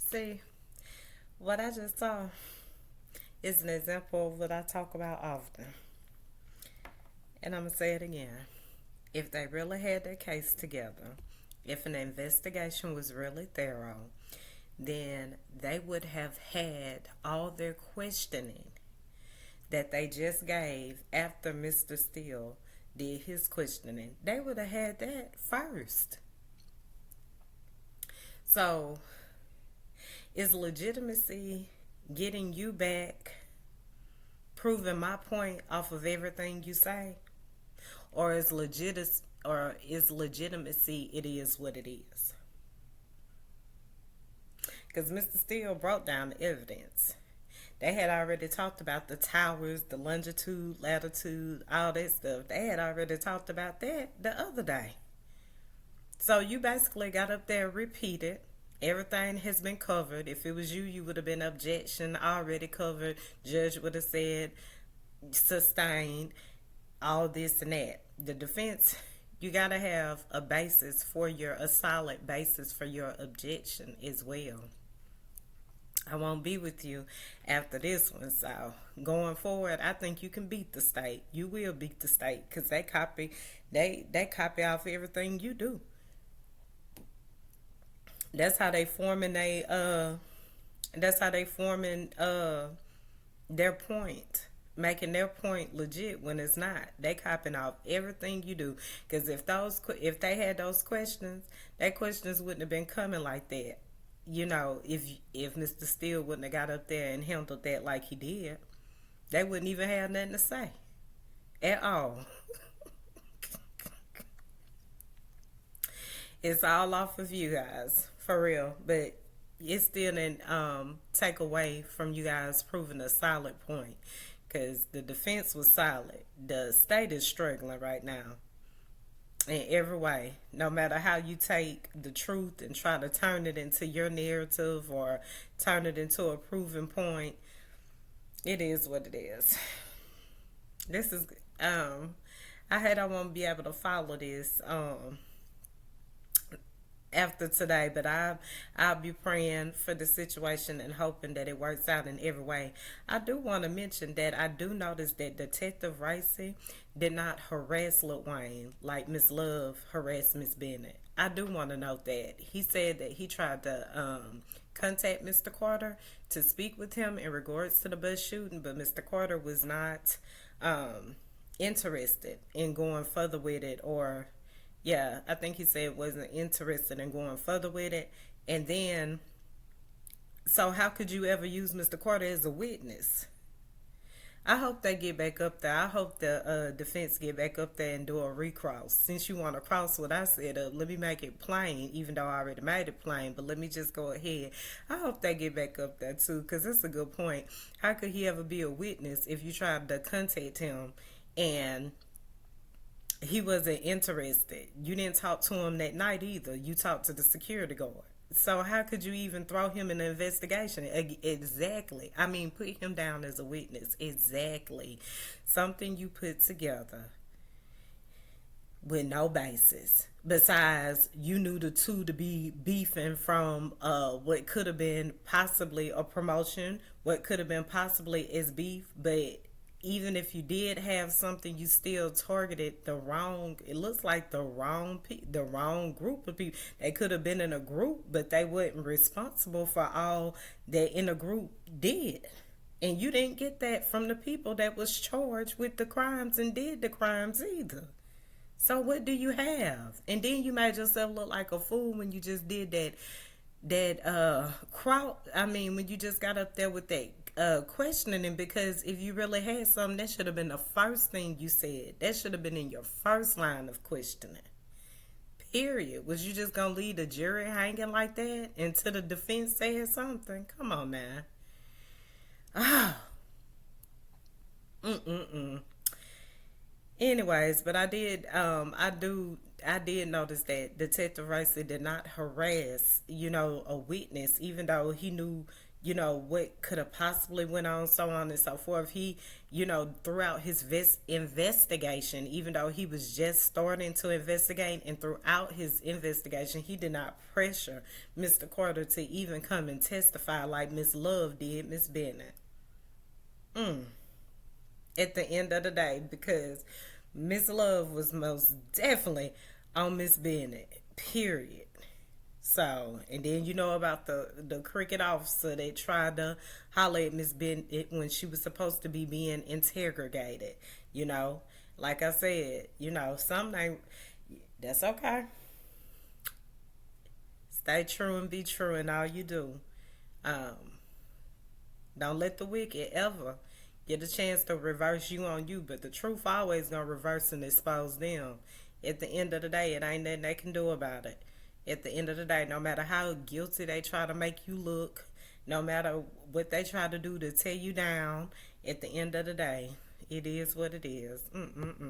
See, what I just saw is an example of what I talk about often. And I'm going to say it again. If they really had their case together, if an investigation was really thorough, then they would have had all their questioning that they just gave after Mr. Steele did his questioning. They would have had that first. So, is legitimacy getting you back proving my point off of everything you say? Or is legitimacy it is what it is? Because Mr. Steele brought down the evidence. They had already talked about the towers, the longitude, latitude, all that stuff. They had already talked about that the other day. So you basically got up there, repeated. Everything has been covered. If it was you, you would have been objection already covered. Judge would have said sustained, all this and that. The defense, you got to have a solid basis for your objection as well. I won't be with you after this one. So going forward, I think you can beat the state. You will beat the state because they copy off everything you do. That's how they forming they that's how they forming their point, making their point legit when it's not. They copying off everything you do. Because if they had those questions, that questions wouldn't have been coming like that. If Mr. Steele wouldn't have got up there and handled that like he did, they wouldn't even have nothing to say at all. It's all off of you guys, for real. But it still didn't take away from you guys proving a solid point. Because the defense was solid. The state is struggling right now in every way. No matter how you take the truth and try to turn it into your narrative or turn it into a proven point, it is what it is. This is I won't be able to follow this after today, but I'll be praying for the situation and hoping that it works out in every way. I do want to mention that I do notice that Detective Ricey did not harass Lil Wayne like Miss Love harassed Miss Bennett. I do want to note that. He said that he tried to contact Mr. Carter to speak with him in regards to the bus shooting, but Mr. Carter was not interested in going further with it, or yeah, I think he said wasn't interested in going further with it. And then, so how could you ever use Mr. Carter as a witness? I hope they get back up there. I hope the defense get back up there and do a recross. Since you want to cross what I said up, let me make it plain, even though I already made it plain. But let me just go ahead. I hope they get back up there too, because that's a good point. How could he ever be a witness if you tried to contact him and he wasn't interested? You didn't talk to him that night either. You talked to the security guard. So how could you even throw him in the investigation? Exactly. I mean, put him down as a witness. Exactly. Something you put together with no basis. Besides, you knew the two to be beefing from what could have been possibly a promotion, what could have been possibly as beef, but even if you did have something, you still targeted the wrong. It looks like the wrong group of people. They could have been in a group, but they weren't responsible for all that in a group did. And you didn't get that from the people that was charged with the crimes and did the crimes either. So what do you have? And then you made yourself look like a fool when you just did that crowd. I mean, when you just got up there with that questioning him, because if you really had something, that should have been the first thing you said. That should have been in your first line of questioning. Period. Was you just gonna leave the jury hanging like that until the defense said something? Come on now. Ah. Mm-mm-mm. Anyways, but I did notice that Detective Ricey did not harass, a witness, even though he knew what could have possibly went on, so on and so forth. He, throughout his investigation, even though he was just starting to investigate, and throughout his investigation, he did not pressure Mr. Carter to even come and testify like Miss Love did Miss Bennett. At the end of the day, because Miss Love was most definitely on Miss Bennett, period. So, and then about the cricket officer that tried to holler at Miss Bennett when she was supposed to be being interrogated. You know, like I said, something that's okay. Stay true and be true in all you do. Um, don't let the wicked ever get a chance to reverse you on you, but the truth always gonna reverse and expose them. At the end of the day, it ain't nothing they can do about it. At the end of the day, no matter how guilty they try to make you look, no matter what they try to do to tear you down, at the end of the day, it is what it is. Mm-mm-mm.